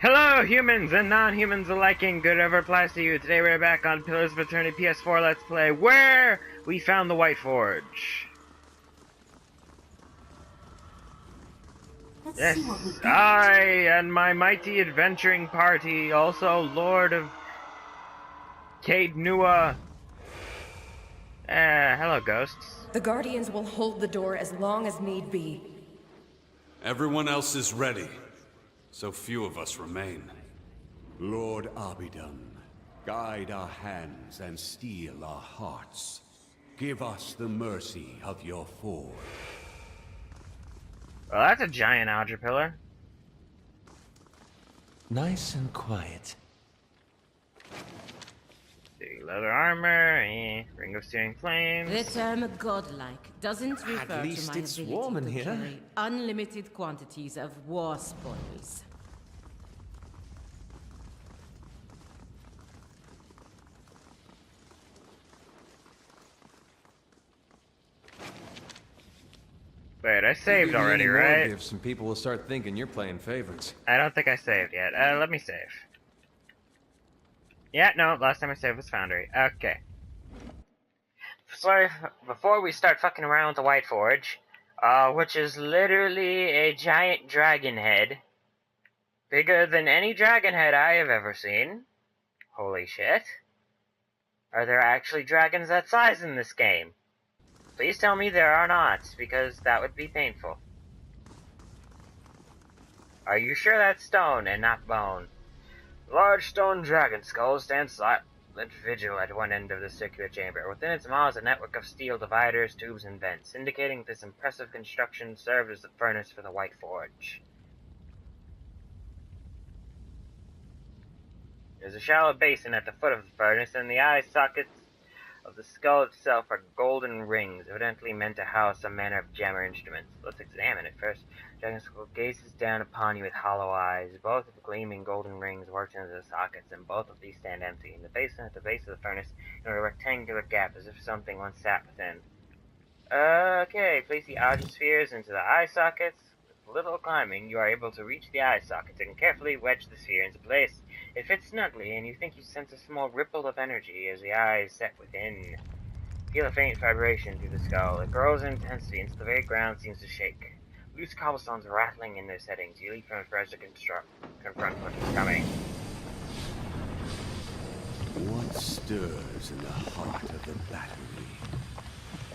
Hello, humans and non-humans alike, and good ever applies to you. Today we're back on Pillars of Eternity PS4 Let's Play, where we found the White Forge. Yes, I and my mighty adventuring party, also Lord of Cade Nua. Hello, ghosts. The Guardians will hold the door as long as need be. Everyone else is ready. So few of us remain. Lord Abidam, guide our hands and steel our hearts. Give us the mercy of your forge. Well, that's a giant altar pillar. Nice and quiet. Leather armor, ring of searing flames. The term godlike doesn't refer At least to my it's ability warm in to here. carry unlimited quantities of war spoils. Wait, I saved already, right? If some people will start thinking you're playing favorites. I don't think I saved yet. Let me save. Yeah, no, last time I saved was Foundry. Okay. So, before we start fucking around with the White Forge, which is literally a giant dragon head, bigger than any dragon head I have ever seen. Holy shit. Are there actually dragons that size in this game? Please tell me there are not, because that would be painful. Are you sure that's stone and not bone? Large stone dragon skull stands silent vigil at one end of the circular chamber. Within its maw is a network of steel dividers, tubes, and vents, indicating this impressive construction served as the furnace for the White Forge. There's a shallow basin at the foot of the furnace, and the eye sockets of the skull itself are golden rings, evidently meant to house some manner of gem or instruments. Let's examine it first. Dragon Skull gazes down upon you with hollow eyes. Both of the gleaming golden rings worked into the sockets, and both of these stand empty. In the basin at the base of the furnace, in a rectangular gap, as if something once sat within. Okay, place the outer spheres into the eye sockets. With little climbing, you are able to reach the eye sockets and carefully wedge the sphere into place. It fits snugly, and you think you sense a small ripple of energy as the eye is set within. Feel a faint vibration through the skull. It grows in intensity until the very ground seems to shake. Loose cobblestones rattling in their settings. You leap from the first to confront what is coming. What stirs in the heart of the battery?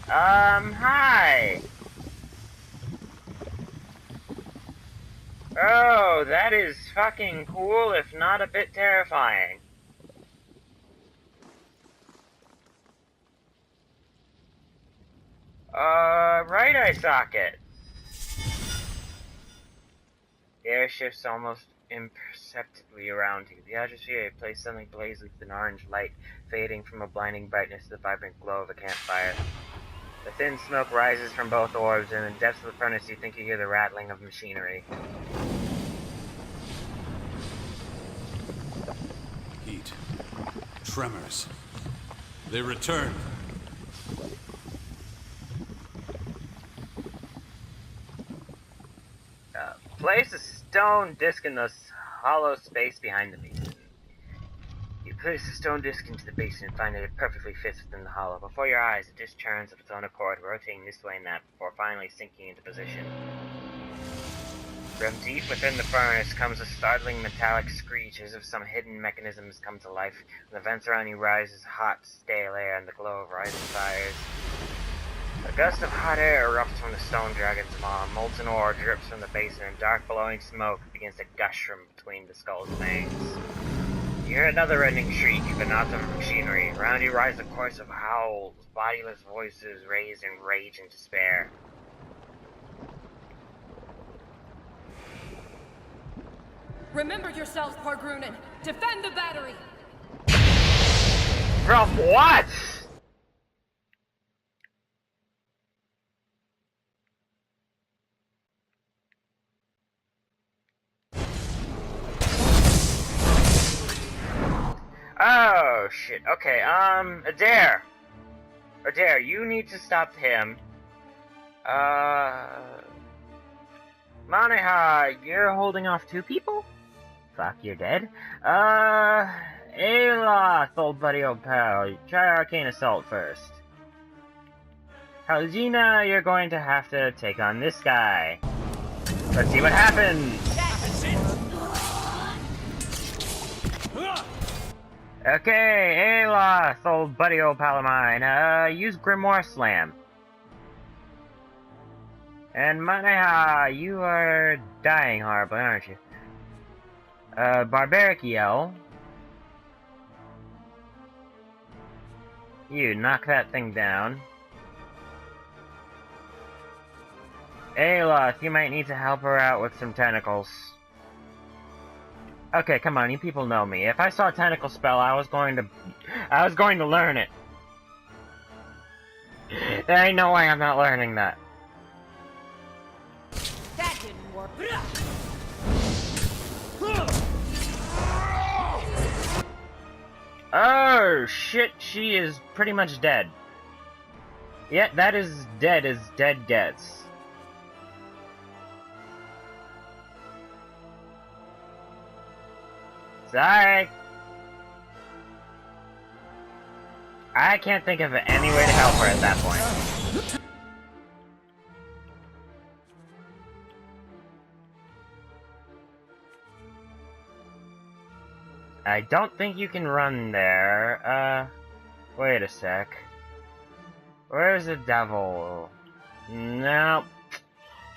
Hi! Oh, that is fucking cool, if not a bit terrifying. Right eye socket. The air shifts almost imperceptibly around you. The atmosphere plays something blazes with an orange light, fading from a blinding brightness to the vibrant glow of a campfire. The thin smoke rises from both orbs, and in the depths of the furnace you think you hear the rattling of machinery. Heat. Tremors. They return. Place a stone disc in the hollow space behind the basin. You place the stone disc into the basin and find that it perfectly fits within the hollow. Before your eyes, it just turns of its own accord, rotating this way and that before finally sinking into position. From deep within the furnace comes a startling metallic screech as if some hidden mechanism has come to life. The vents around you rises hot, stale air and the glow of rising fires. A gust of hot air erupts from the stone dragon's maw. Molten ore drips from the basin, and dark billowing smoke begins to gush from between the skull's fangs. You hear another rending shriek, but not the machinery. Around you rise a chorus of howls, bodiless voices raised in rage and despair. Remember yourselves, Pargrunen! Defend the battery! From what? Oh, shit. Okay, Adair. Adair, you need to stop him. Maneha, you're holding off two people? fuck, you're dead? Aloth, old buddy, old pal. Try Arcane Assault first. Paladina, you're going to have to take on this guy. Let's see what happens! Okay, Aloth, old buddy, old pal of mine. Use Grimoire Slam. And Manaha, you are dying horribly, aren't you? Barbaric Yell. You knock that thing down. Aloth, you might need to help her out with some tentacles. Okay, come on, you people know me. If I saw a tentacle spell, I was going to learn it. There ain't no way I'm not learning that. That didn't work. Oh, shit, she is pretty much dead. Yeah, that is dead as dead gets. Sorry. I can't think of any way to help her at that point. I don't think you can run there. Wait a sec. Where's the devil? No.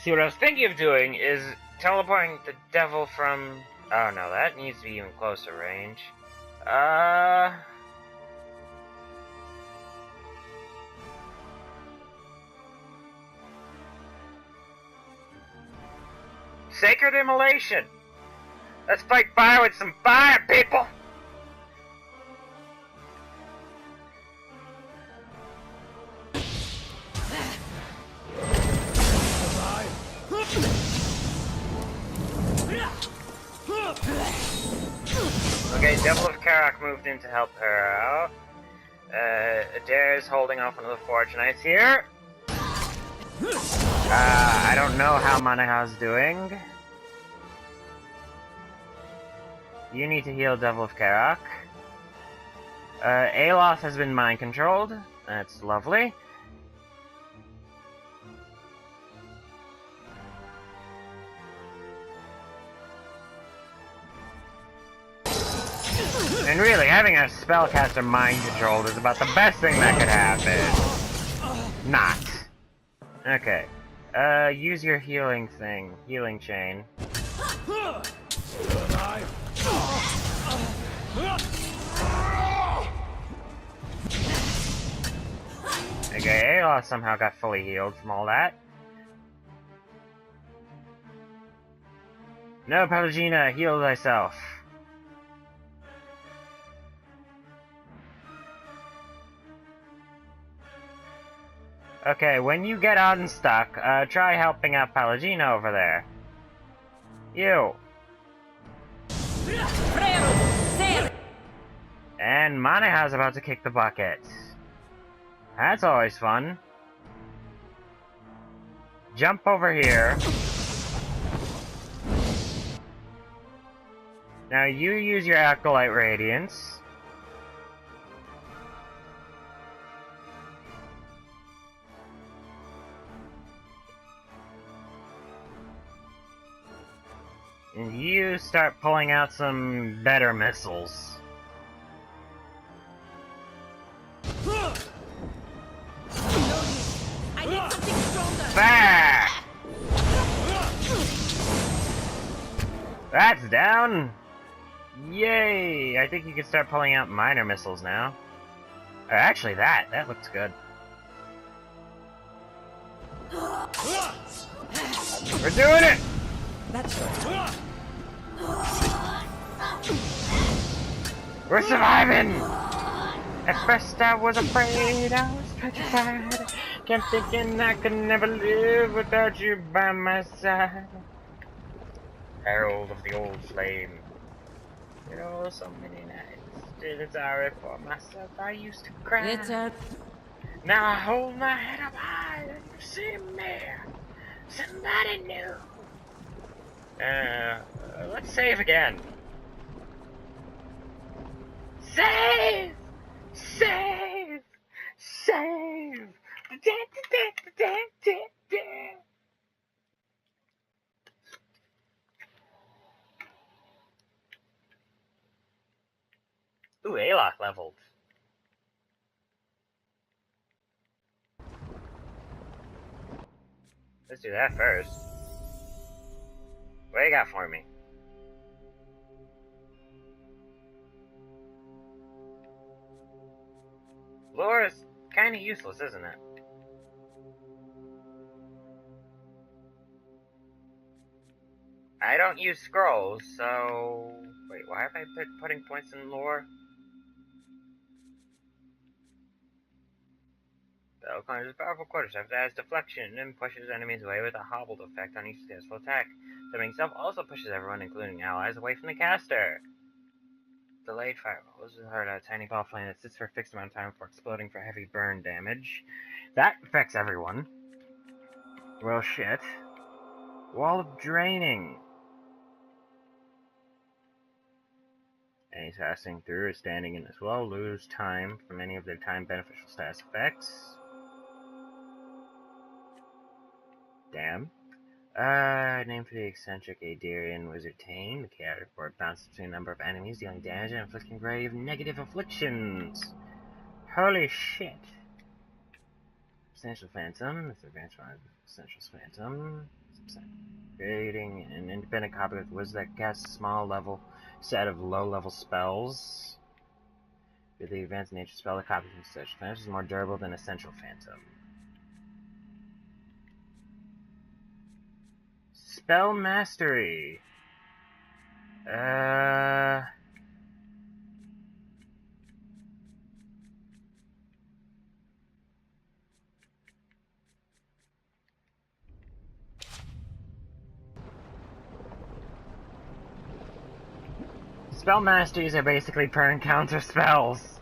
See, what I was thinking of doing is teleporting the devil from... Oh no, that needs to be even closer range. Sacred Immolation! Let's fight fire with some fire, people! Okay, Devil of Karak moved in to help her out. Adair's holding off one of the Forge Knights here. I don't know how Manaha's doing. You need to heal Devil of Karak. Aloth has been mind-controlled. That's lovely. And really, having a spellcaster mind-controlled is about the best thing that could happen. Not. Okay. Use your healing thing. Healing chain. Okay, Aloth somehow got fully healed from all that. No, Pelagina, heal thyself. Okay, when you get unstuck, try helping out Pelagina over there. You. And Manaha's about to kick the bucket. That's always fun. Jump over here. Now you use your Acolyte Radiance. And you start pulling out some better missiles. I need something stronger. Bah! That's down! Yay! I think you can start pulling out minor missiles now. Or actually, that looks good. We're doing it! That's right. We're surviving! At first I was afraid, I was petrified. Kept thinking I could never live without you by my side. Herald of the old flame. You know, so many nights, still sorry for myself, I used to cry. It's a... Now I hold my head up high and you see me. Somebody new. Let's save again. Save! Save! Save! Ooh, Aloth leveled. Let's do that first. What do you got for me? Laura's kinda useless, isn't it? I don't use scrolls, so... Wait, why have I been putting points in lore? Spell conjures powerful quarterstaff that has deflection and pushes enemies away with a hobbled effect on each successful attack. Summoning self also pushes everyone, including allies, away from the caster. Delayed fireball. This is hard. A tiny ball flame that sits for a fixed amount of time before exploding for heavy burn damage. That affects everyone. Well, shit. Wall of draining. Enemies passing through or standing in as well lose time from any of their time beneficial status effects. Damn. Name for the eccentric Adarian wizard Tane. The chaotic board bounces between a number of enemies, dealing damage and inflicting grave negative afflictions. Holy shit. Essential Phantom. It's advanced one. Essential Phantom. Creating an independent copy of the wizard that casts a small level set of low-level spells. With the advanced nature spell, the copy from Essential Phantom is more durable than Essential Phantom. Spell Mastery. Spell Masteries are basically per encounter spells.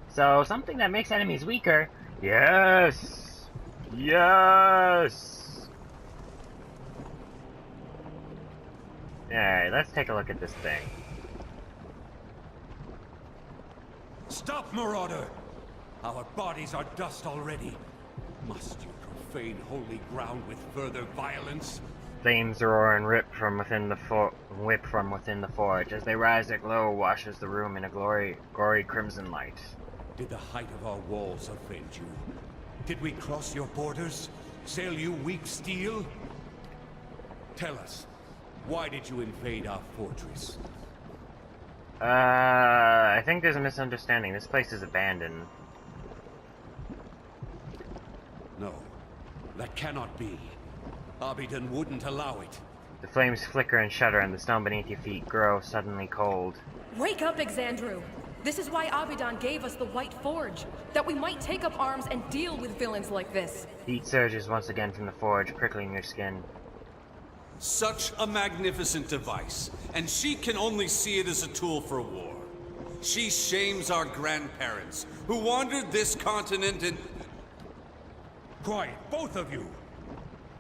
So, something that makes enemies weaker. Yes! Yes! Alright, let's take a look at this thing. Stop, Marauder! Our bodies are dust already. Must you profane holy ground with further violence? Flames roar and rip from within the forge. As they rise, their glow washes the room in a gory crimson light. Did the height of our walls offend you? Did we cross your borders? Sell you weak steel? Tell us, why did you invade our fortress? I think there's a misunderstanding. This place is abandoned. No, that cannot be. Abidon wouldn't allow it. The flames flicker and shudder, and the stone beneath your feet grow suddenly cold. Wake up, Exandru! This is why Abidan gave us the White Forge, that we might take up arms and deal with villains like this. Heat surges once again from the forge, prickling your skin. Such a magnificent device, and she can only see it as a tool for war. She shames our grandparents, who wandered this continent and... Quiet, both of you!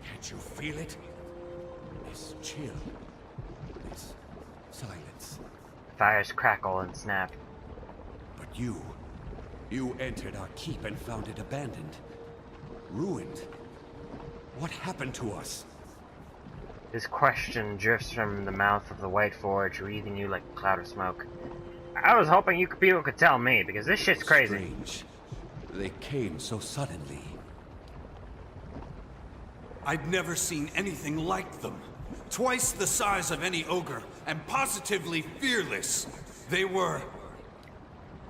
Can't you feel it? This chill. This silence. Fires crackle and snap. But you entered our keep and found it abandoned. Ruined. What happened to us? This question drifts from the mouth of the White Forge, wreathing you like a cloud of smoke. I was hoping people could tell me, because this shit's crazy. Strange. They came so suddenly. I'd never seen anything like them. Twice the size of any ogre, and positively fearless. They were...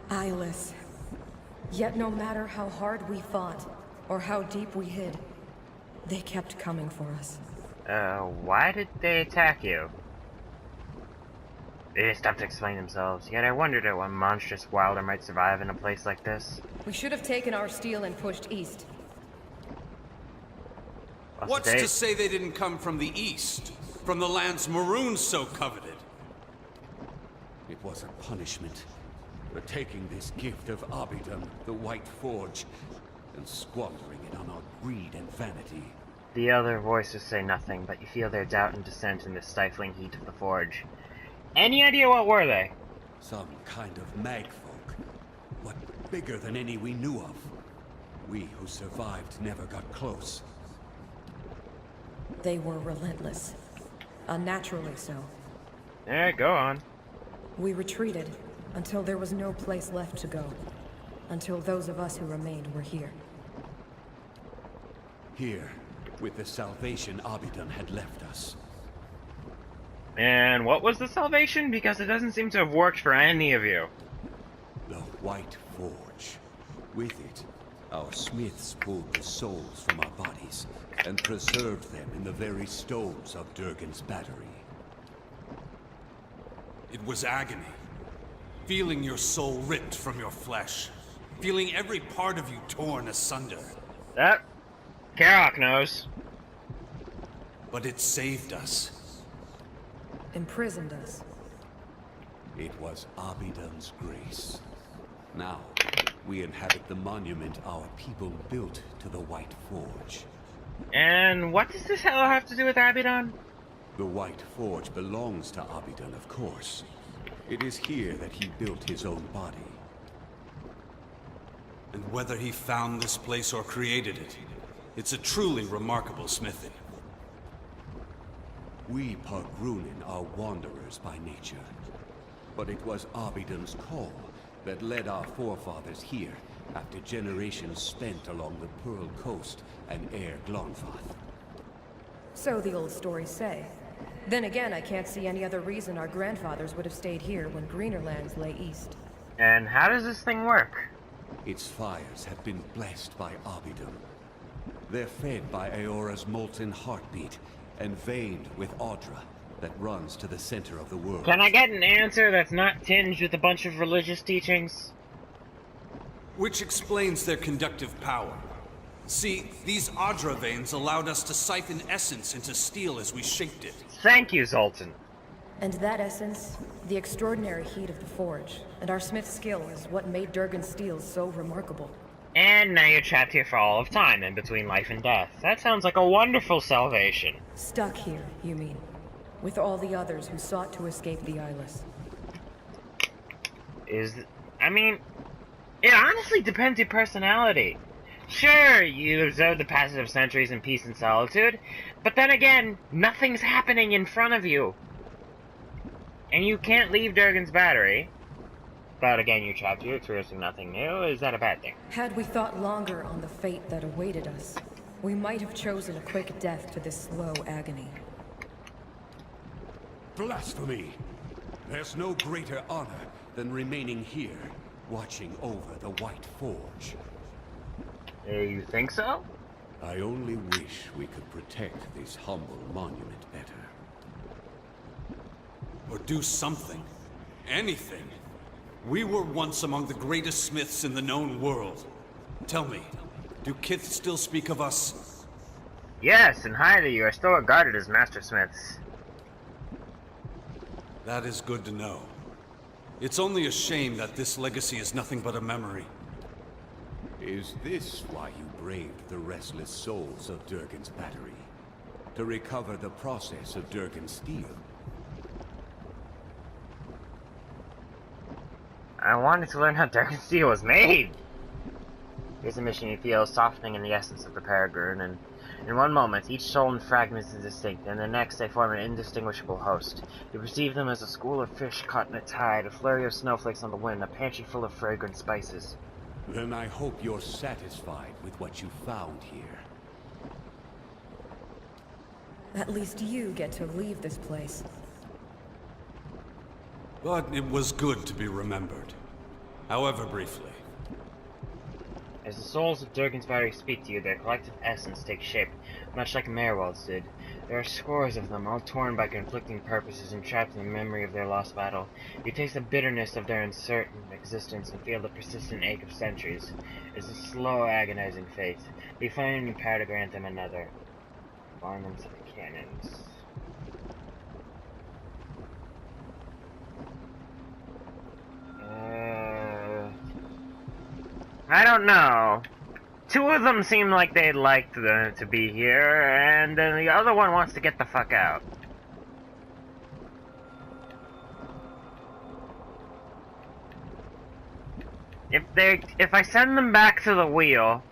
Eyeless. Yet no matter how hard we fought, or how deep we hid, they kept coming for us. Why did they attack you? They didn't stop to explain themselves, yet I wondered at what monstrous wilder might survive in a place like this. We should have taken our steel and pushed east. What's to say they didn't come from the east? From the lands Maroon so coveted? It was a punishment for taking this gift of Abidon, the White Forge, and squandering it on our greed and vanity. The other voices say nothing, but you feel their doubt and dissent in the stifling heat of the forge. Any idea what were they? Some kind of magfolk, but bigger than any we knew of. We who survived never got close. They were relentless. Unnaturally so. Yeah, go on. We retreated until there was no place left to go. Until those of us who remained were here. Here, with the salvation Abidan had left us. And what was the salvation? Because it doesn't seem to have worked for any of you. The White Forge. With it, our smiths pulled the souls from our bodies and preserved them in the very stones of Durgan's battery. It was agony. Feeling your soul ripped from your flesh. Feeling every part of you torn asunder. That Karok knows. But it saved us. Imprisoned us. It was Abidan's grace. Now, we inhabit the monument our people built to the White Forge. And what does this hell have to do with Abidan? The White Forge belongs to Abidan, of course. It is here that he built his own body. And whether he found this place or created it, it's a truly remarkable smithing. We Pargrunin are wanderers by nature. But it was Abidan's call that led our forefathers here after generations spent along the Pearl Coast and Air Glonfath. So the old stories say. Then again, I can't see any other reason our grandfathers would have stayed here when greener lands lay east. And how does this thing work? Its fires have been blessed by Abidan. They're fed by Aora's molten heartbeat and veined with Audra that runs to the center of the world. Can I get an answer that's not tinged with a bunch of religious teachings? Which explains their conductive power. See, these Audra veins allowed us to siphon essence into steel as we shaped it. Thank you, Zoltan. And that essence, the extraordinary heat of the forge, and our smith's skill is what made Durgan's steel so remarkable. And now you're trapped here for all of time, in between life and death. That sounds like a wonderful salvation. Stuck here, you mean? With all the others who sought to escape the Eyeless. I mean, it honestly depends your personality. Sure, you observe the passage of centuries in peace and solitude, but then again, nothing's happening in front of you. And you can't leave Durgan's battery. But again, you're trapped here, experiencing nothing new. Is that a bad thing? Had we thought longer on the fate that awaited us, we might have chosen a quick death to this slow agony. Blasphemy! There's no greater honor than remaining here, watching over the White Forge. You think so? I only wish we could protect this humble monument better. Or do something. Anything. We were once among the greatest smiths in the known world. Tell me, do Kith still speak of us? Yes, and Hyde, you are still regarded as mastersmiths. That is good to know. It's only a shame that this legacy is nothing but a memory. Is this why you braved the restless souls of Durgan's battery? To recover the process of Durgan's steel? I wanted to learn how Durgan's steel was made! Here's a mission you feel softening in the essence of the Peregrine, and in one moment, each soul and fragment is distinct, and the next they form an indistinguishable host. You perceive them as a school of fish caught in a tide, a flurry of snowflakes on the wind, a pantry full of fragrant spices. Then I hope you're satisfied with what you found here. At least you get to leave this place. But it was good to be remembered. However briefly. As the souls of Durgan's battery speak to you, their collective essence takes shape, much like Merwald's did. There are scores of them, all torn by conflicting purposes and trapped in the memory of their lost battle. You taste the bitterness of their uncertain existence and feel the persistent ache of centuries. It's a slow, agonizing fate. You find a new power to grant them another. Bind them to the cannons. I don't know. Two of them seem like they'd like to be here, and then the other one wants to get the fuck out. If I send them back to the wheel,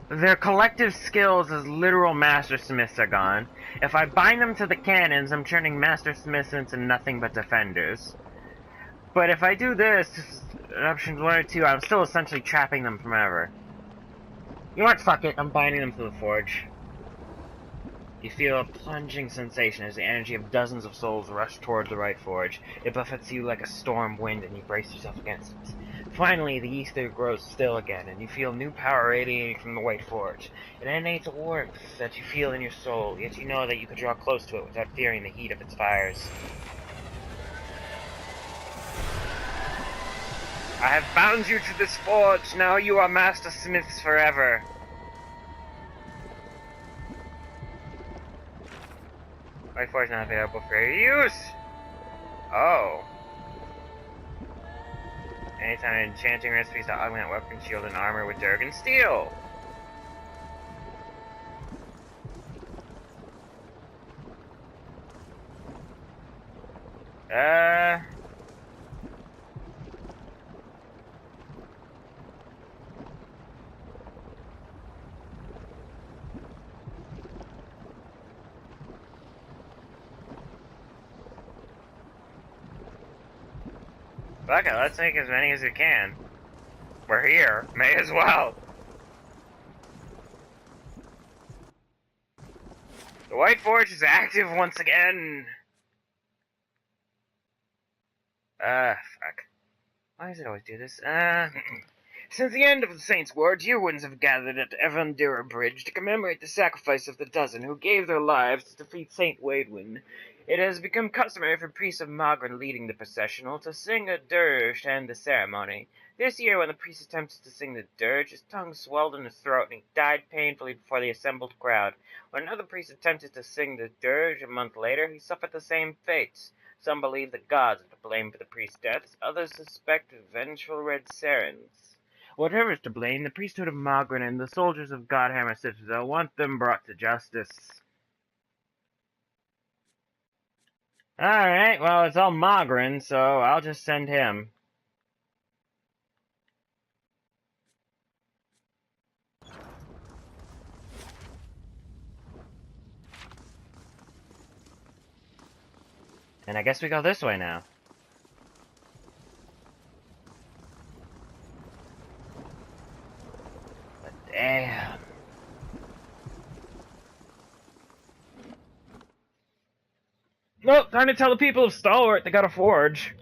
their collective skills as literal master smiths are gone. If I bind them to the cannons, I'm turning master smiths into nothing but defenders. But if I do this, options 1 or 2, I'm still essentially trapping them forever. You know what? Fuck it. I'm binding them to the forge. You feel a plunging sensation as the energy of dozens of souls rush toward the right forge. It buffets you like a storm wind, and you brace yourself against it. Finally, the ether grows still again, and you feel new power radiating from the white forge. It emanates a warmth that you feel in your soul, yet you know that you could draw close to it without fearing the heat of its fires. I have bound you to this forge, now you are master smiths forever. White forge not available for your use! Oh. Anytime an enchanting recipes to augment weapon, shield, and armor with Durgan steel. Fuck it, let's make as many as we can. We're here, may as well. The White Forge is active once again. Fuck. Why does it always do this? Since the end of the Saints' War, dear ones have gathered at Evandura Bridge to commemorate the sacrifice of the dozen who gave their lives to defeat Saint Waidwin. It has become customary for priests of Magran leading the processional to sing a dirge to end the ceremony. This year, when the priest attempted to sing the dirge, his tongue swelled in his throat and he died painfully before the assembled crowd. When another priest attempted to sing the dirge a month later, he suffered the same fate. Some believe the gods are to blame for the priest's death, others suspect vengeful Red Sarens. Whatever is to blame, the priesthood of Magran and the soldiers of Godhammer Citadel want them brought to justice. Alright, well, it's all Magran, so I'll just send him. And I guess we go this way now. But damn. Well, time to tell the people of Stalwart they got a forge.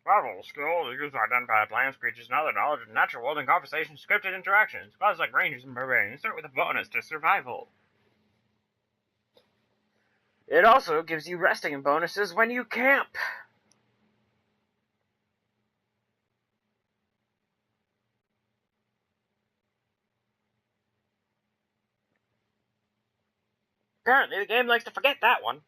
Survival skills are used to identify plants, creatures, and other knowledge of the natural world in conversation, scripted interactions. Classes like rangers and barbarians start with a bonus to survival. It also gives you resting bonuses when you camp. Apparently, the game likes to forget that one.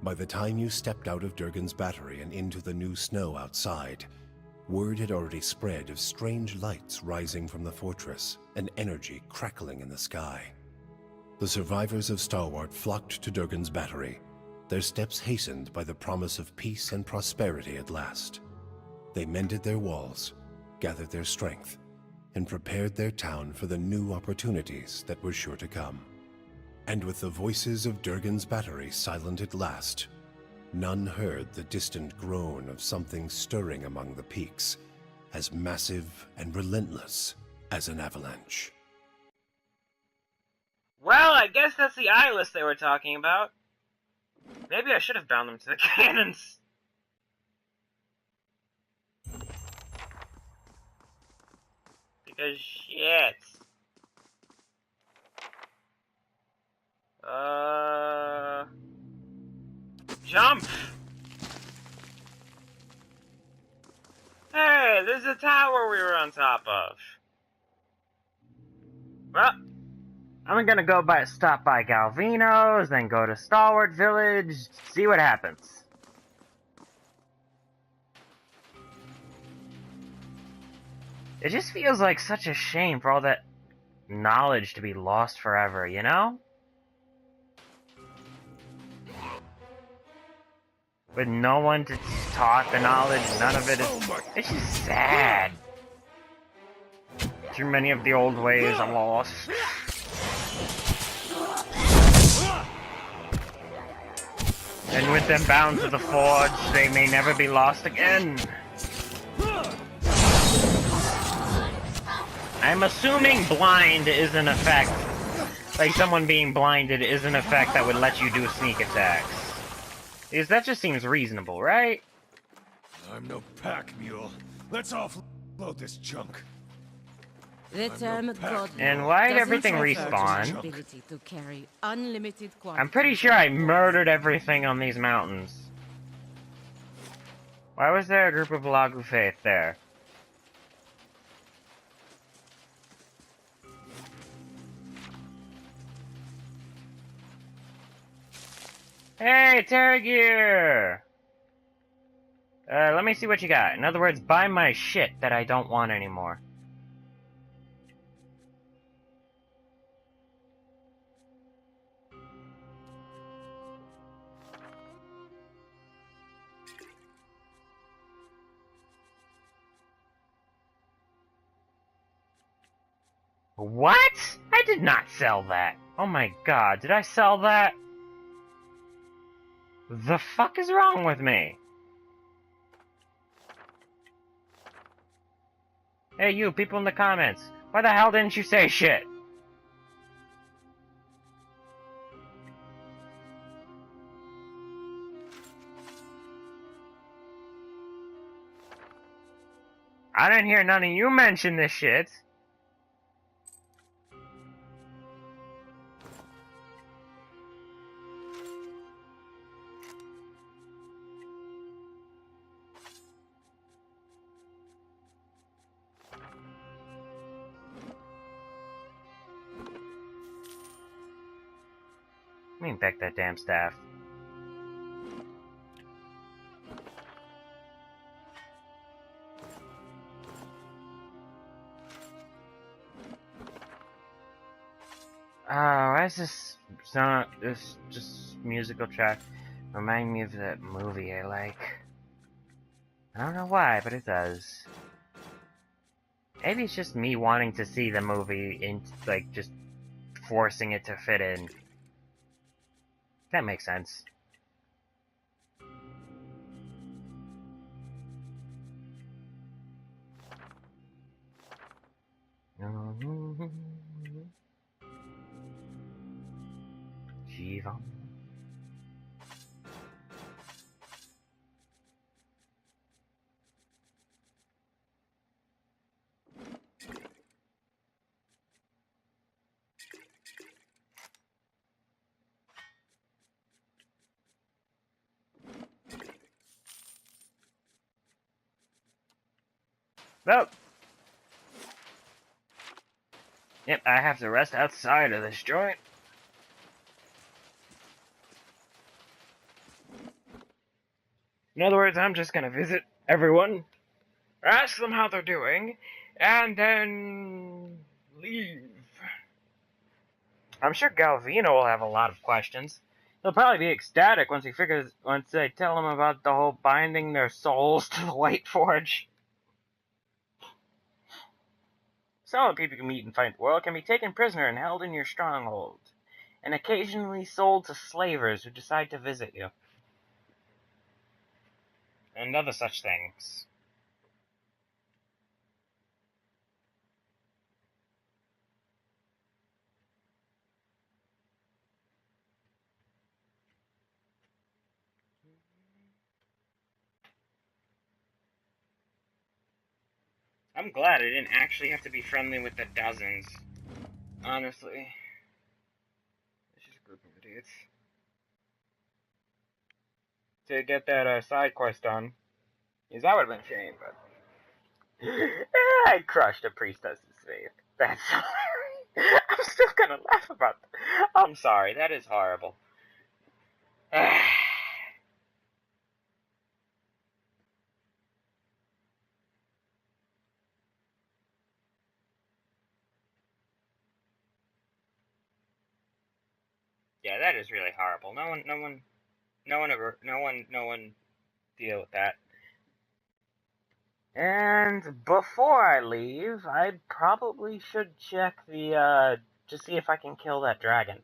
By the time you stepped out of Durgan's battery and into the new snow outside, word had already spread of strange lights rising from the fortress and energy crackling in the sky. The survivors of Stalwart flocked to Durgan's battery, their steps hastened by the promise of peace and prosperity at last. They mended their walls, gathered their strength, and prepared their town for the new opportunities that were sure to come. And with the voices of Durgan's battery silent at last, none heard the distant groan of something stirring among the peaks as massive and relentless as an avalanche. Well, I guess that's the eyeless they were talking about. Maybe I should have bound them to the cannons. Because shit. Jump! Hey, there's a tower we were on top of. Well, I'm gonna stop by Galvino's, then go to Stalwart Village, see what happens. It just feels like such a shame for all that knowledge to be lost forever, you know? With no one to taught the knowledge, none of it is... It's just sad. Too many of the old ways are lost. And with them bound to the forge, they may never be lost again. I'm assuming blind is an effect. Like someone being blinded is an effect that would let you do sneak attacks. Because that just seems reasonable, right? I'm no pack mule. Let's offload this junk. The term God And why'd doesn't everything refer to respawn? the ability to carry unlimited I'm pretty sure I murdered everything on these mountains. Why was there a group of Lagu Faith there? Hey, Terragear! Let me see what you got. In other words, buy my shit that I don't want anymore. What? I did not sell that. Oh my god, did I sell that? The fuck is wrong with me? Hey you, people in the comments. Why the hell didn't you say shit? I didn't hear none of you mention this shit. Let me back that damn staff. Why is this song, this just musical track remind me of that movie I like? I don't know why, but it does. Maybe it's just me wanting to see the movie in, like, just forcing it to fit in. That makes sense. Jivan. Nope. Yep, I have to rest outside of this joint. In other words, I'm just gonna visit everyone, ask them how they're doing, and then leave. I'm sure Galvino will have a lot of questions. He'll probably be ecstatic once I tell him about the whole binding their souls to the White Forge. Some of the people you meet and fight the world can be taken prisoner and held in your stronghold, and occasionally sold to slavers who decide to visit you. And other such things. I'm glad I didn't actually have to be friendly with the dozens. Honestly. It's just a group of idiots. To get that side quest done. Because that would have been a shame, but... I crushed a priestess's faith. That's hilarious. I'm still gonna laugh about that. I'm sorry, that is horrible. Yeah, that is really horrible. No one deal with that. And before I leave, I probably should check the, to see if I can kill that dragon.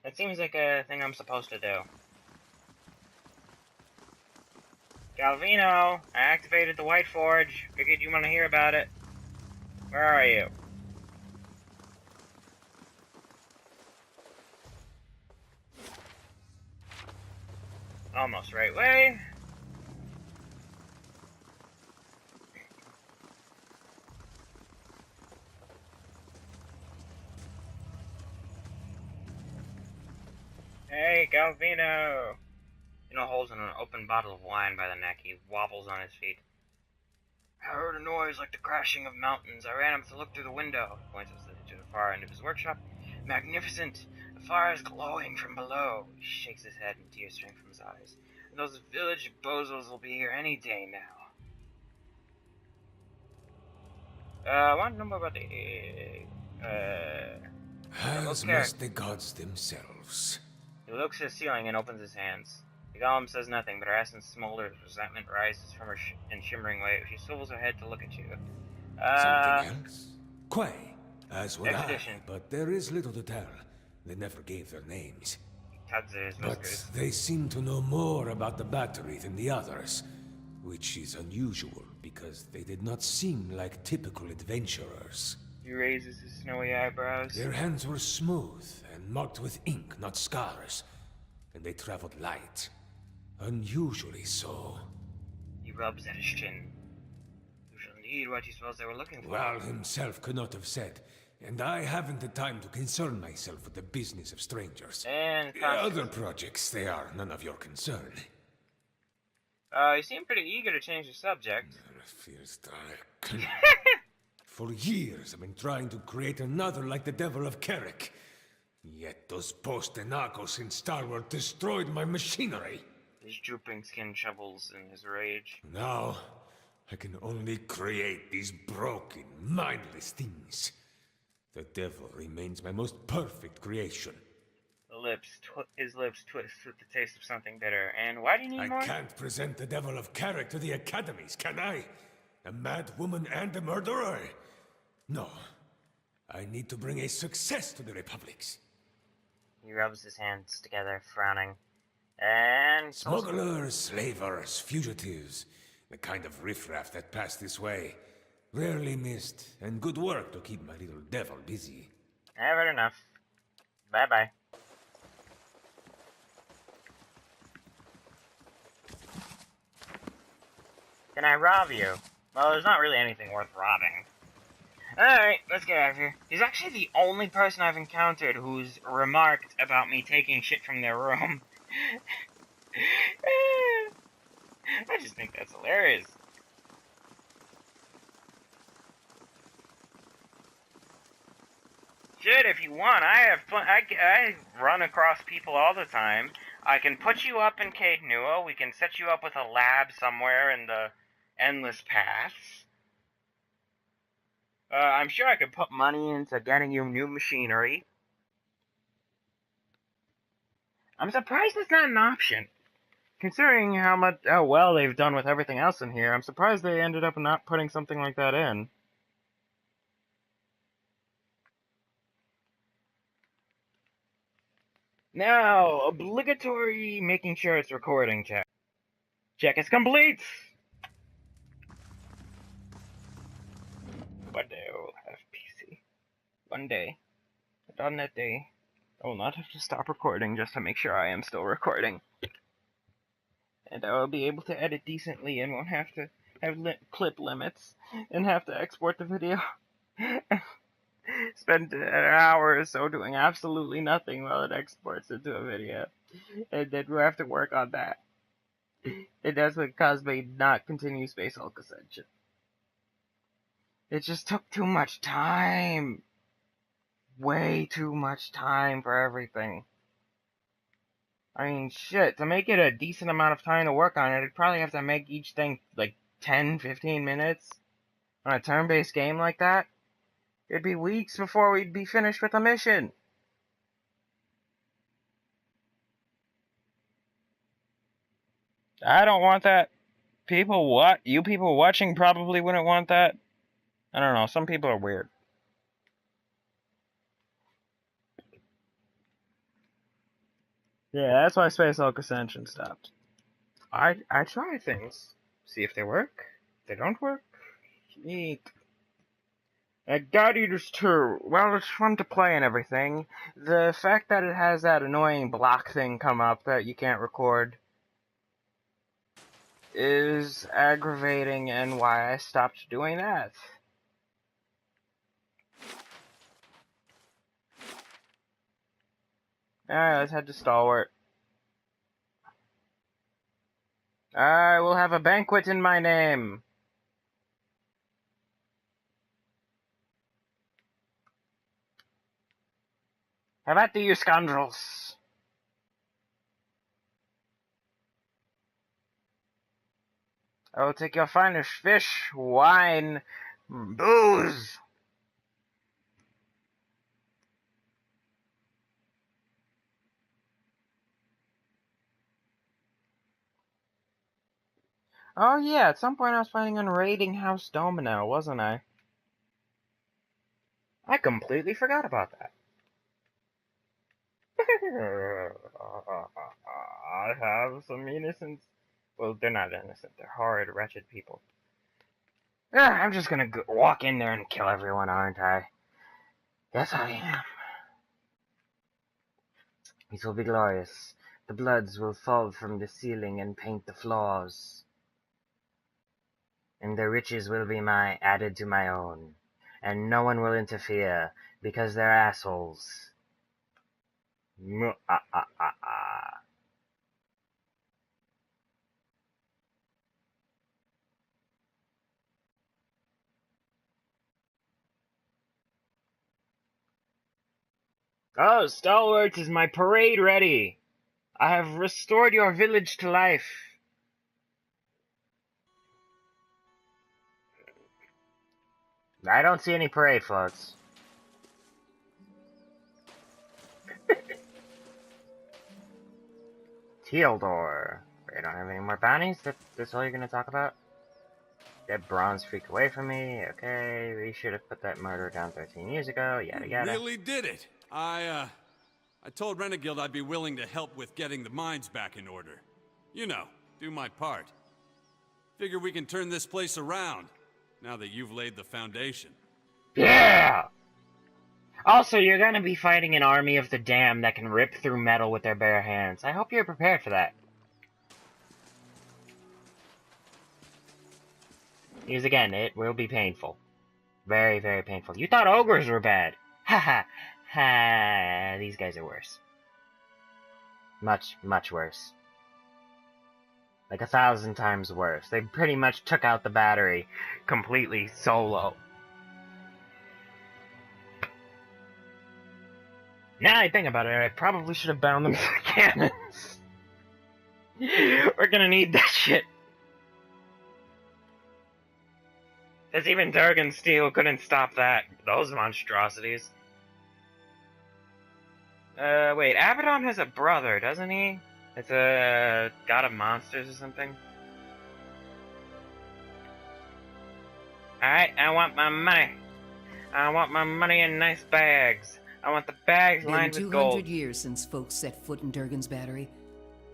That seems like a thing I'm supposed to do. Galvino, I activated the White Forge. Figured you want to hear about it. Where are you? Almost right way. Hey, Galvino! Holds an open bottle of wine by the neck. He wobbles on his feet. I heard a noise like the crashing of mountains. I ran up to look through the window. He points to the far end of his workshop. Magnificent! The fire is glowing from below. He shakes his head and tears stream from his eyes. And those village bozos will be here any day now. I want to know more about As must the gods themselves. He looks at the ceiling and opens his hands. The golem says nothing, but her essence smolders. Resentment rises from her in shimmering waves. She swivels her head to look at you. Something else? Quay, as would Expedition. I, but there is little to tell. They never gave their names. He tugs at his But whiskers. they seem to know more about the battery than the others, which is unusual because they did not seem like typical adventurers. He raises his snowy eyebrows. Their hands were smooth and marked with ink, not scars, and they traveled light. Unusually so. He rubs at his chin. You shall need what you suppose they were looking for. Ral himself could not have said, and I haven't the time to concern myself with the business of strangers. And Other projects, they are none of your concern. You seem pretty eager to change the subject. Feels dark. For years I've been trying to create another like the Devil of Carrick. Yet those post-Enagos in Stalwart destroyed my machinery. His drooping skin shovels in his rage. Now, I can only create these broken, mindless things. The Devil remains my most perfect creation. His lips twist with the taste of something bitter. And why do you need more? I can't present the Devil of Carrick to the academies, can I? A mad woman and a murderer? No. I need to bring a success to the Republics. He rubs his hands together, frowning. And... Smugglers, slavers, fugitives. The kind of riffraff that pass this way. Rarely missed, and good work to keep my little devil busy. I've heard enough. Bye-bye. Can I rob you? Well, there's not really anything worth robbing. Alright, let's get out of here. He's actually the only person I've encountered who's remarked about me taking shit from their room. I just think that's hilarious. Shit, if you want, I run across people all the time. I can put you up in Caed Nua. We can set you up with a lab somewhere in the Endless Paths. I'm sure I could put money into getting you new machinery. I'm surprised it's not an option. Considering how well they've done with everything else in here, I'm surprised they ended up not putting something like that in. Now, obligatory making sure it's recording check. Check is complete! One day I will have PC. One day. And on that day, I will not have to stop recording just to make sure I am still recording. And I will be able to edit decently and won't have to have clip limits, and have to export the video. Spend an hour or so doing absolutely nothing while it exports into a video. And then we'll have to work on that. And that's what caused me not continue Space Hulk Ascension. It just took too much time. Way too much time for everything. I mean, shit, to make it a decent amount of time to work on it, I'd probably have to make each thing like 10, 15 minutes. On a turn-based game like that, it'd be weeks before we'd be finished with the mission. I don't want that. You people watching probably wouldn't want that. I don't know, some people are weird. Yeah, that's why Space Hulk Ascension stopped. I try things. See if they work. If they don't work, eat. God Eaters 2, well, it's fun to play and everything. The fact that it has that annoying block thing come up that you can't record is aggravating and why I stopped doing that. Alright, let's head to Stalwart. I will have a banquet in my name. Have at you scoundrels. I will take your finest fish, wine, booze. Oh yeah, at some point I was planning on raiding House Domino, wasn't I? I completely forgot about that. I have some innocents. Well, they're not innocent. They're horrid, wretched people. I'm just gonna walk in there and kill everyone, aren't I? Yes, I am. It will be glorious. The bloods will fall from the ceiling and paint the floors. And their riches will be added to my own. And no one will interfere, because they're assholes. Oh, Stalwart, is my parade ready? I have restored your village to life. I don't see any parade floats. Tealdor. I don't have any more bounties? That's all you're gonna talk about? Get bronze freak away from me. Okay, we should have put that murder down 13 years ago. Yada yada. You really did it. I told Renegild I'd be willing to help with getting the mines back in order. You know, do my part. Figure we can turn this place around, now that you've laid the foundation. Yeah! Also, you're gonna be fighting an army of the damned that can rip through metal with their bare hands. I hope you're prepared for that. Because again, it will be painful. Very, very painful. You thought ogres were bad. Ha ha. Ha. These guys are worse. Much, much worse. Like 1,000 times worse. They pretty much took out the battery completely solo. Now I think about it, I probably should have bound them to the cannons. We're gonna need that shit. Because even Durgan Steel couldn't stop that. Those monstrosities. Wait, Abaddon has a brother, doesn't he? It's a god of monsters or something. Alright, I want my money. I want my money in nice bags. I want the bags lined with gold. 200 years since folks set foot in Durgan's battery.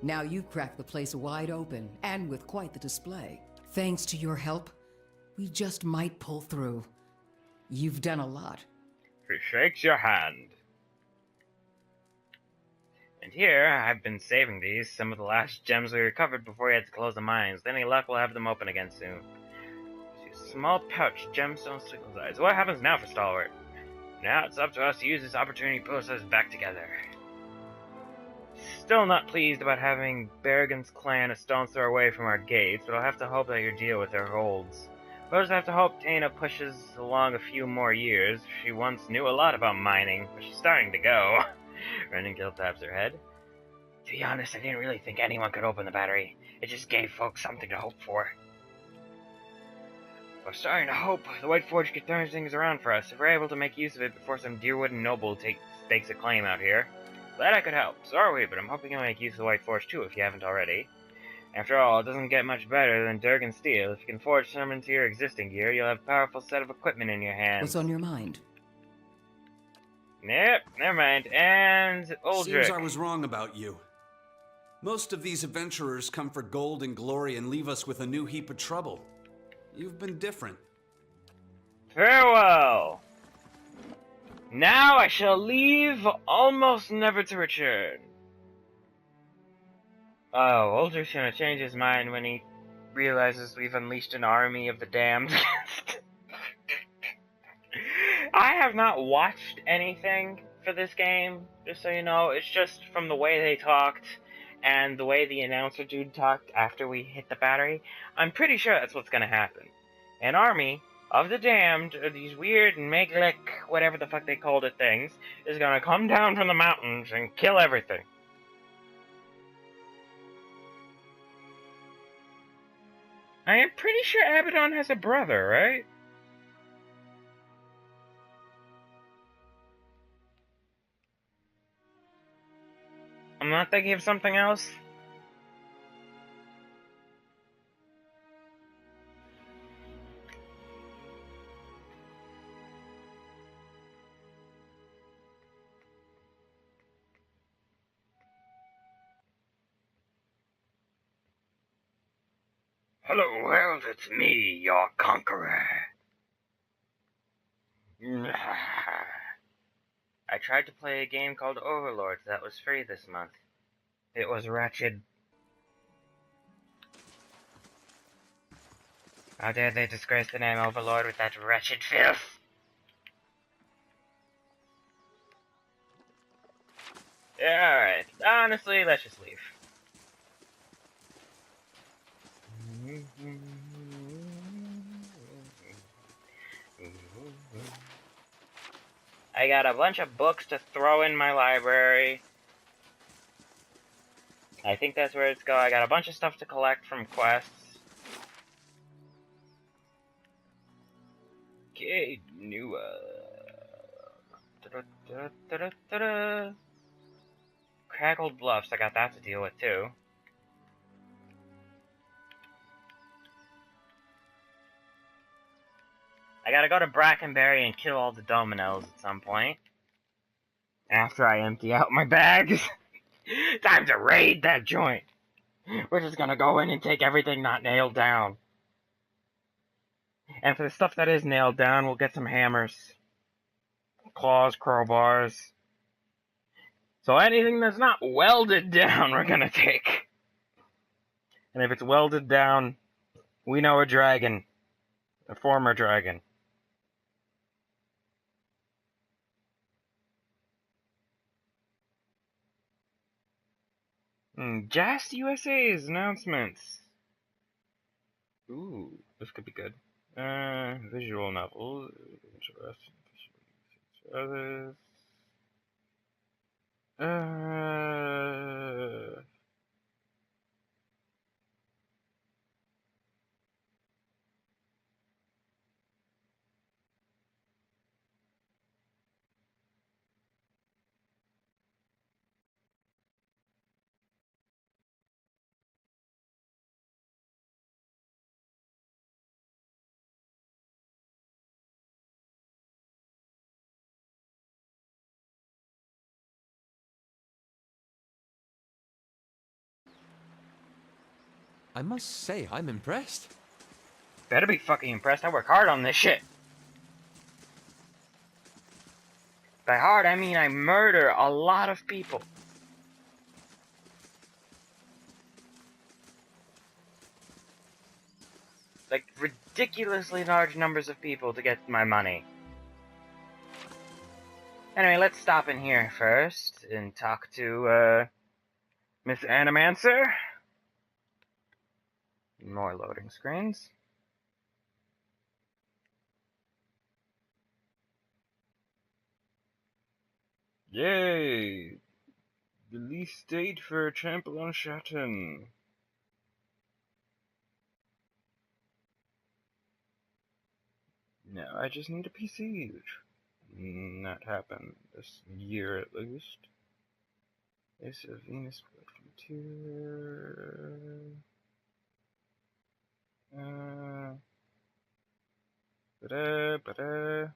Now you've cracked the place wide open, and with quite the display. Thanks to your help, we just might pull through. You've done a lot. He shakes your hand. And here, I've been saving these, some of the last gems we recovered before we had to close the mines. With any luck, we'll have them open again soon. small pouch, gemstone sickle's eyes. What happens now for Stalwart? Now it's up to us to use this opportunity to put us back together. Still not pleased about having Berrigan's clan a stone's throw away from our gates, but I'll have to hope that your deal with her holds. First, I have to hope Tana pushes along a few more years. She once knew a lot about mining, but she's starting to go. Renengill taps her head. To be honest, I didn't really think anyone could open the battery. It just gave folks something to hope for. We're starting to hope the White Forge could turn things around for us, if we're able to make use of it before some Deerwood noble stakes a claim out here. Glad I could help. So are we, but I'm hoping you'll make use of the White Forge too, if you haven't already. After all, it doesn't get much better than Durgan steel. If you can forge some into your existing gear, you'll have a powerful set of equipment in your hands. What's on your mind? Nope, never mind. And Uldrick. Seems I was wrong about you. Most of these adventurers come for gold and glory and leave us with a new heap of trouble. You've been different. Farewell! Now I shall leave, almost never to return. Oh, Uldrick's gonna change his mind when he realizes we've unleashed an army of the damned. I have not watched anything for this game, just so you know. It's just from the way they talked and the way the announcer dude talked after we hit the battery. I'm pretty sure that's what's gonna happen. An army of the damned, or these weird Meglek, whatever the fuck they called it things, is gonna come down from the mountains and kill everything. I am pretty sure Abaddon has a brother, right? I'm not thinking of something else. Hello, world, it's me, your conqueror. I tried to play a game called Overlord that was free this month. It was wretched. How dare they disgrace the name Overlord with that wretched filth? Yeah, alright. Honestly, let's just leave. I got a bunch of books to throw in my library. I think that's where it's going. I got a bunch of stuff to collect from quests. Okay, new, Crackled Bluffs, I got that to deal with too. I gotta go to Brackenberry and kill all the dominoes at some point. After I empty out my bags. Time to raid that joint. We're just gonna go in and take everything not nailed down. And for the stuff that is nailed down, we'll get some hammers. Claws, crowbars. So anything that's not welded down, we're gonna take. And if it's welded down, we know a dragon. A former dragon. Just USA's announcements. Ooh, this could be good. Visual novels. Others. I must say, I'm impressed. Better be fucking impressed. I work hard on this shit. By hard, I mean I murder a lot of people. like, ridiculously large numbers of people to get my money. Anyway, let's stop in here first and talk to, Miss Animancer. More loading screens. Yay! Release date for Trample on Shatton. Now I just need a PC, which will not happen this year at least. Ace of Venus Frontier. Ba-da.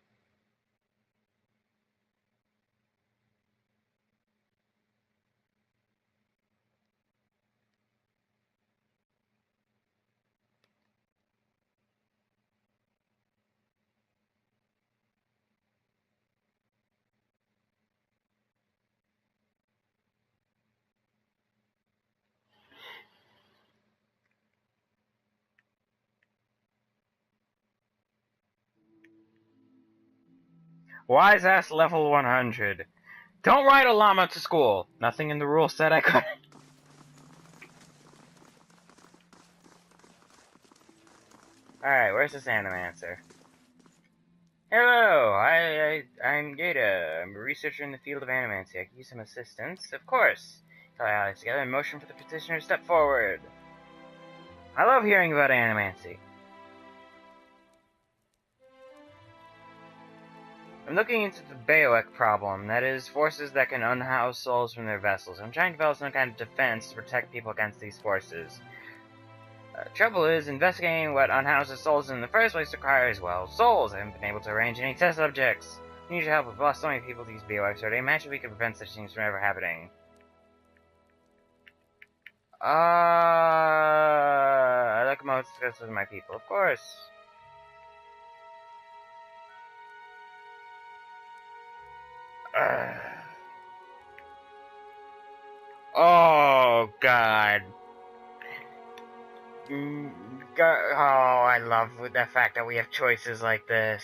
Wise ass level 100. Don't ride a llama to school. Nothing in the rules said I could. Alright, where's this Animancer? Hello, I'm Gata. I'm a researcher in the field of animancy. I can use some assistance. Of course. Tell Alex together and motion for the petitioner to step forward. I love hearing about animancy. I'm looking into the Bayoek problem, that is, forces that can unhouse souls from their vessels. I'm trying to develop some kind of defense to protect people against these forces. Trouble is, investigating what unhouses souls in the first place requires, well, souls. I haven't been able to arrange any test subjects. I need your help. We've lost so many people to these Bayoeks already. Imagine if we could prevent such things from ever happening. I like most discuss with my people, of course. Oh, God. Oh, I love the fact that we have choices like this.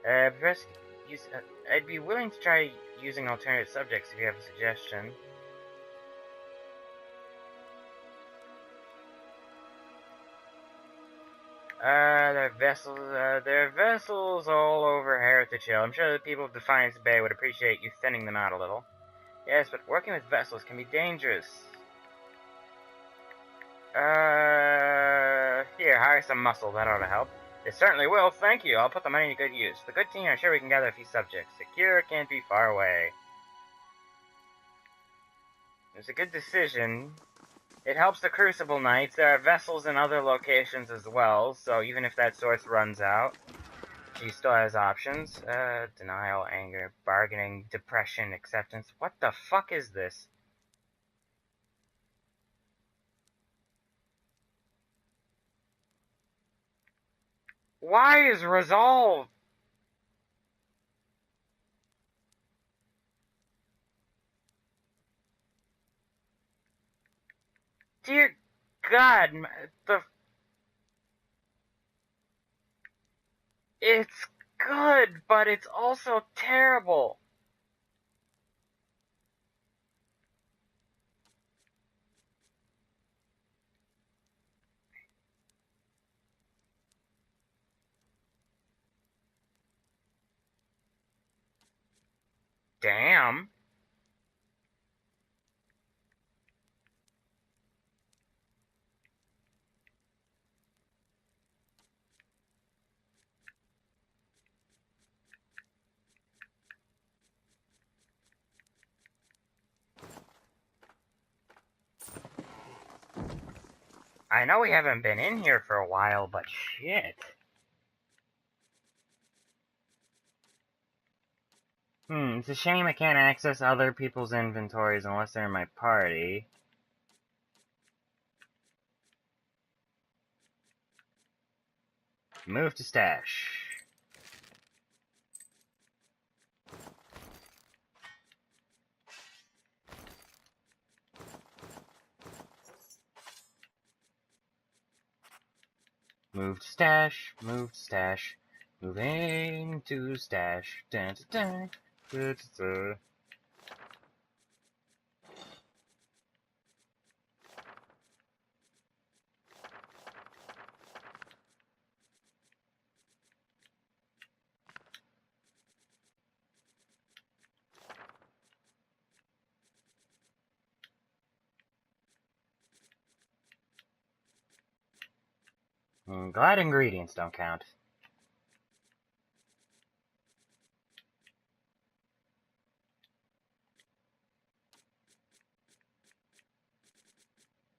I'd be willing to try using alternate subjects if you have a suggestion. There are vessels all over Heritage Hill. I'm sure the people of Defiance Bay would appreciate you thinning them out a little. Yes, but working with vessels can be dangerous. Here, hire some muscle. That ought to help. It certainly will, thank you. I'll put the money to good use. The good team, I'm sure we can gather a few subjects. The cure can't be far away. It's a good decision. It helps the Crucible Knights. There are vessels in other locations as well, so even if that source runs out, she still has options. Denial, anger, bargaining, depression, acceptance. What the fuck is this? Why is resolve? Dear God, it's good, but it's also terrible. Damn. I know we haven't been in here for a while, but shit. It's a shame I can't access other people's inventories unless they're in my party. Move to stash. Moved stash, moved stash. Moving to stash. Dun, dun, dun, dun, dun. Glad ingredients don't count.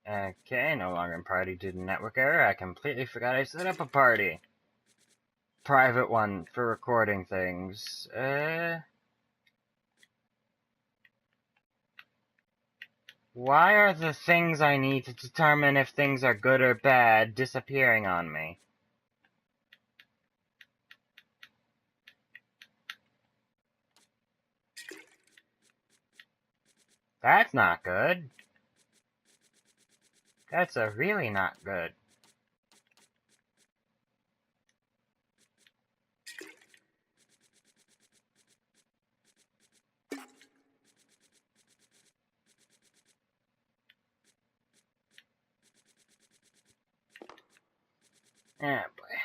Okay, no longer in party due to network error. I completely forgot I set up a party. Private one for recording things. Why are the things I need to determine if things are good or bad disappearing on me? That's not good. That's really not good. Oh boy.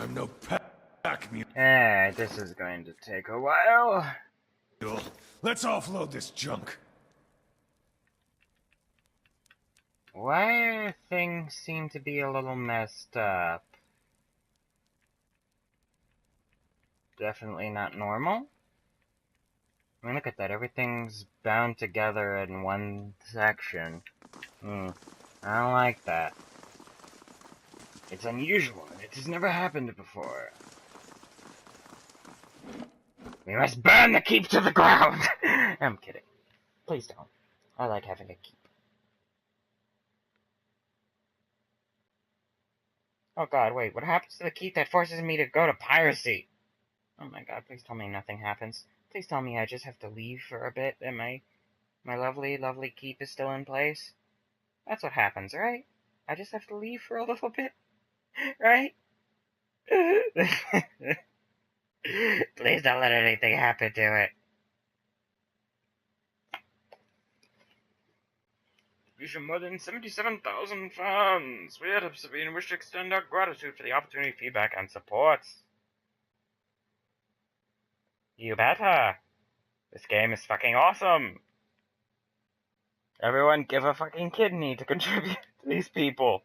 I'm no pack mule. This is going to take a while. Let's offload this junk. Why things seem to be a little messed up? Definitely not normal. I mean, look at that. Everything's bound together in one section. I don't like that. It's unusual, and it has never happened before. We must burn the keep to the ground! I'm kidding. Please don't. I like having a keep. Oh god, wait, what happens to the keep that forces me to go to piracy? Oh my god, please tell me nothing happens. Please tell me I just have to leave for a bit and my lovely, lovely keep is still in place. That's what happens, right? I just have to leave for a little bit, right? Please don't let anything happen to it. We should more than 77,000 fans. We at Obsidian wish to extend our gratitude for the opportunity, feedback, and support. You better. This game is fucking awesome. Everyone give a fucking kidney to contribute to these people.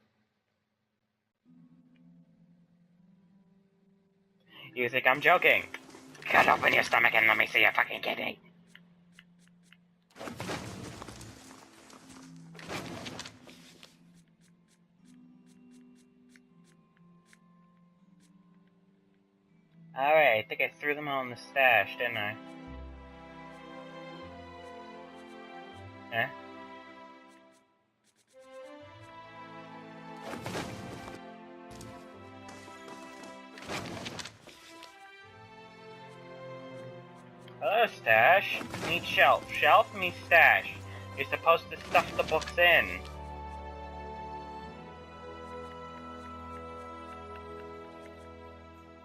You think I'm joking? Cut open your stomach and let me see your fucking kidney. Alright, I think I threw them all in the stash, didn't I? Eh? Hello, stash. Need shelf. Shelf means stash. You're supposed to stuff the books in.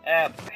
Oh boy.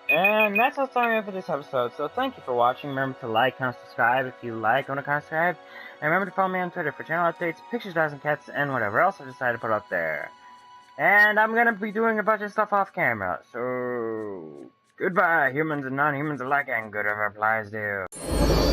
And that's all I have for this episode, so thank you for watching. Remember to like, comment, subscribe if you like, want to subscribe. And remember to follow me on Twitter for channel updates, pictures, dogs, and cats, and whatever else I decide to put up there. And I'm gonna be doing a bunch of stuff off camera, so goodbye, humans and non-humans alike, and good whatever applies to you.